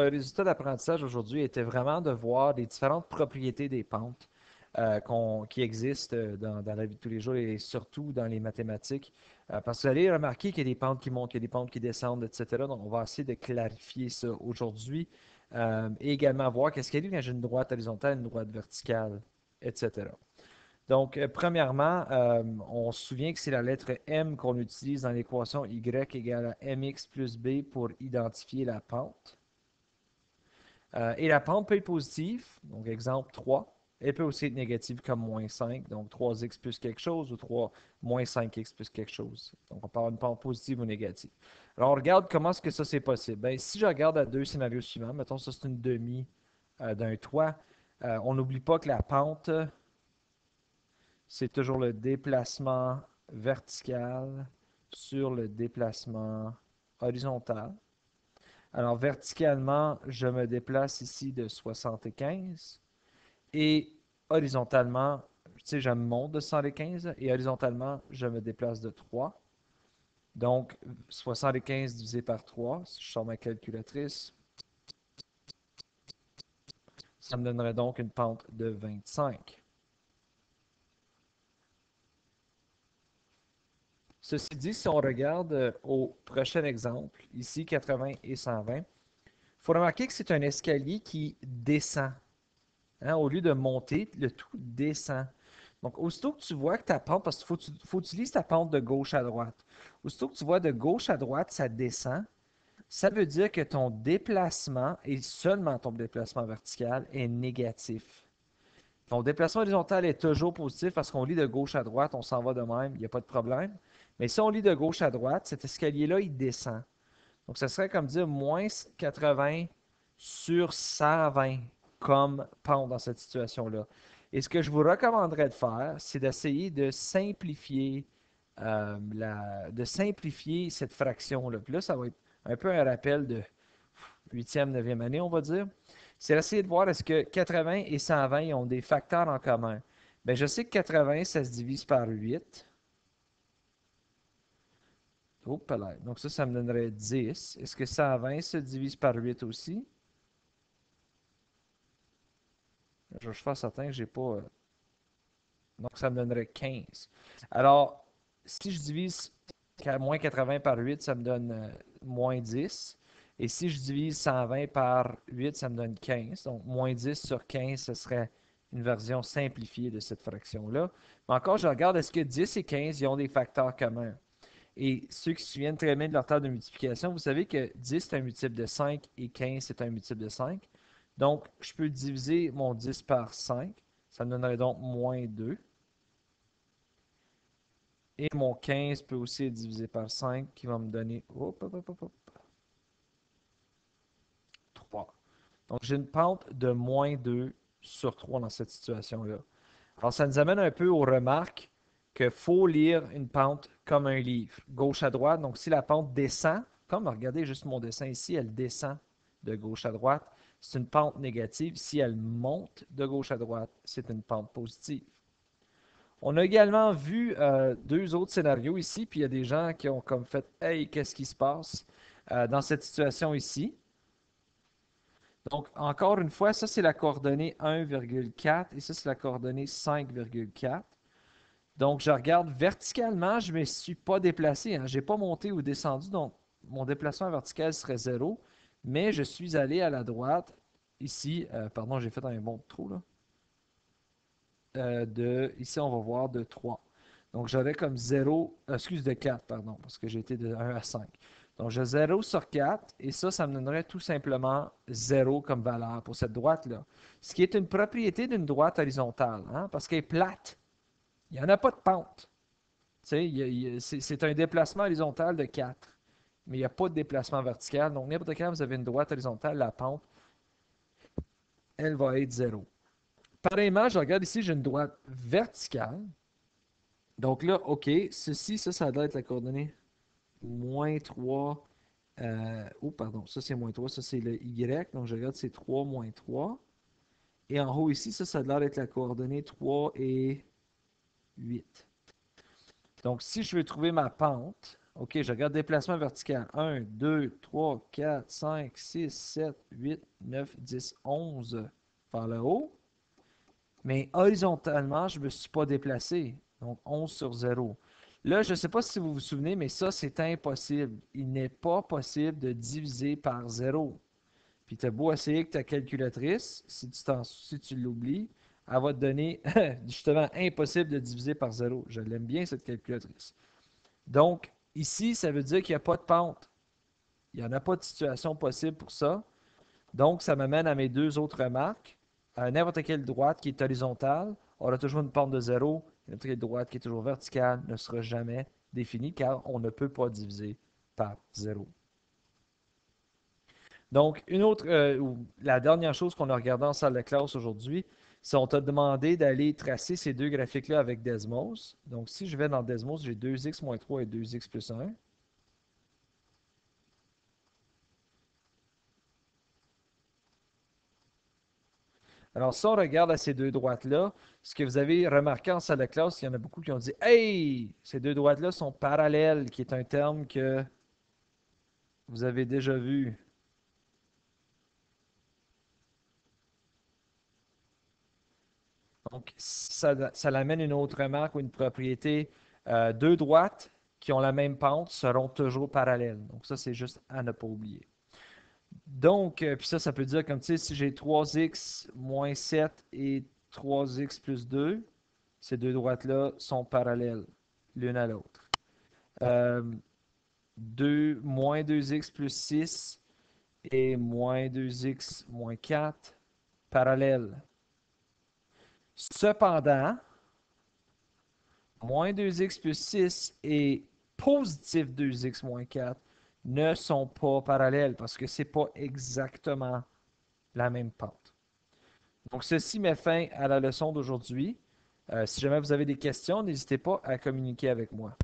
résultat d'apprentissage aujourd'hui était vraiment de voir les différentes propriétés des pentes qui existent dans la vie de tous les jours et surtout dans les mathématiques. Parce que vous allez remarquer qu'il y a des pentes qui montent, qu'il y a des pentes qui descendent, etc. Donc, on va essayer de clarifier ça aujourd'hui et également voir qu'est-ce qu'il y a quand j'ai une droite horizontale, une droite verticale, etc. Donc, premièrement, on se souvient que c'est la lettre M qu'on utilise dans l'équation y égale à mx plus b pour identifier la pente. Et la pente peut être positive, donc exemple 3. Elle peut aussi être négative comme moins 5, donc 3x plus quelque chose ou moins 5x plus quelque chose. Donc, on parle d'une pente positive ou négative. Alors, on regarde comment est-ce que ça c'est possible. Bien, si je regarde à deux scénarios suivants, mettons ça c'est une demi d'un toit, on n'oublie pas que la pente, c'est toujours le déplacement vertical sur le déplacement horizontal. Alors, verticalement, je me déplace ici de 75 et horizontalement, tu sais, je monte de 75 et horizontalement, je me déplace de 3. Donc, 75 divisé par 3, si je sors ma calculatrice, ça me donnerait donc une pente de 25. Ceci dit, si on regarde au prochain exemple, ici 80 et 120, il faut remarquer que c'est un escalier qui descend. Hein, au lieu de monter, le tout descend. Donc, aussitôt que tu vois que ta pente, parce qu'il faut que tu utilises ta pente de gauche à droite. Aussitôt que tu vois de gauche à droite, ça descend, ça veut dire que ton déplacement, et seulement ton déplacement vertical, est négatif. Ton déplacement horizontal est toujours positif parce qu'on lit de gauche à droite, on s'en va de même, il n'y a pas de problème. Mais si on lit de gauche à droite, cet escalier-là, il descend. Donc, ça serait comme dire moins 80 sur 120 comme pente dans cette situation-là. Et ce que je vous recommanderais de faire, c'est d'essayer de simplifier cette fraction-là. Puis là, ça va être un peu un rappel de 8e, 9e année, on va dire. C'est d'essayer de voir est-ce que 80 et 120 ont des facteurs en commun. Bien, je sais que 80, ça se divise par 8. Oh, là. Donc ça me donnerait 10. Est-ce que 120 se divise par 8 aussi? Je suis pas certain que j'ai pas. Donc ça me donnerait 15. Alors, si je divise moins 80 par 8, ça me donne moins 10. Et si je divise 120 par 8, ça me donne 15. Donc, moins 10 sur 15, ce serait une version simplifiée de cette fraction-là. Mais encore, je regarde, est-ce que 10 et 15, ils ont des facteurs communs? Et ceux qui se souviennent très bien de leur table de multiplication, vous savez que 10 c'est un multiple de 5 et 15 c'est un multiple de 5. Donc, je peux diviser mon 10 par 5. Ça me donnerait donc moins 2. Et mon 15 peut aussi être divisé par 5 qui va me donner 3. Donc, j'ai une pente de moins 2 sur 3 dans cette situation-là. Alors, ça nous amène un peu aux remarques qu'il faut lire une pente comme un livre, gauche à droite. Donc, si la pente descend, comme regardez juste mon dessin ici, elle descend de gauche à droite, c'est une pente négative. Si elle monte de gauche à droite, c'est une pente positive. On a également vu deux autres scénarios ici, puis il y a des gens qui ont comme fait Hey, qu'est-ce qui se passe dans cette situation ici? Donc, encore une fois, ça c'est la coordonnée 1,4 et ça c'est la coordonnée 5,4. Donc, je regarde verticalement, je ne me suis pas déplacé, hein. Je n'ai pas monté ou descendu, donc mon déplacement vertical serait 0, mais je suis allé à la droite, ici, pardon, j'ai fait un bon trou là, ici on va voir de 3. Donc, j'aurais comme 0, de 4, pardon, parce que j'ai été de 1 à 5. Donc, j'ai 0 sur 4, et ça me donnerait tout simplement 0 comme valeur pour cette droite-là. Ce qui est une propriété d'une droite horizontale, hein, parce qu'elle est plate. Il n'y en a pas de pente. C'est un déplacement horizontal de 4, mais il n'y a pas de déplacement vertical. Donc, n'importe quand vous avez une droite horizontale, la pente, elle va être 0. Pareillement, je regarde ici, j'ai une droite verticale. Donc là, OK, ça doit être la coordonnée moins 3. Oh, pardon, ça c'est moins 3, ça c'est le Y. Donc je regarde, c'est 3 moins 3. Et en haut ici, ça doit être la coordonnée 3 et 8. Donc si je veux trouver ma pente, OK, je regarde déplacement vertical. 1, 2, 3, 4, 5, 6, 7, 8, 9, 10, 11 vers le haut. Mais horizontalement, je ne me suis pas déplacé. Donc 11 sur 0. Là, je ne sais pas si vous vous souvenez, mais ça, c'est impossible. Il n'est pas possible de diviser par 0. Puis tu as beau essayer avec ta calculatrice, si tu l'oublies, elle va te donner justement impossible de diviser par 0. Je l'aime bien, cette calculatrice. Donc, ici, ça veut dire qu'il n'y a pas de pente. Il n'y en a pas de situation possible pour ça. Donc, ça m'amène à mes deux autres remarques. N'importe quelle droite qui est horizontale aura toujours une pente de 0. N'importe quelle droite qui est toujours verticale ne sera jamais définie car on ne peut pas diviser par 0. Donc, la dernière chose qu'on a regardée en salle de classe aujourd'hui, c'est qu'on t'a demandé d'aller tracer ces deux graphiques-là avec Desmos. Donc, si je vais dans Desmos, j'ai 2x moins 3 et 2x plus 1. Alors, si on regarde à ces deux droites-là, ce que vous avez remarqué en salle de classe, il y en a beaucoup qui ont dit Hey, ces deux droites-là sont parallèles, qui est un terme que vous avez déjà vu. Donc, ça l'amène une autre remarque ou une propriété. Deux droites qui ont la même pente seront toujours parallèles. Donc, ça, c'est juste à ne pas oublier. Donc, puis ça peut dire comme, tu sais, si j'ai 3x moins 7 et 3x plus 2, ces deux droites-là sont parallèles l'une à l'autre. 2, moins 2x plus 6 et moins 2x moins 4, parallèles. Cependant, moins 2x plus 6 et positif 2x moins 4 ne sont pas parallèles parce que ce n'est pas exactement la même pente. Donc, ceci met fin à la leçon d'aujourd'hui. Si jamais vous avez des questions, n'hésitez pas à communiquer avec moi.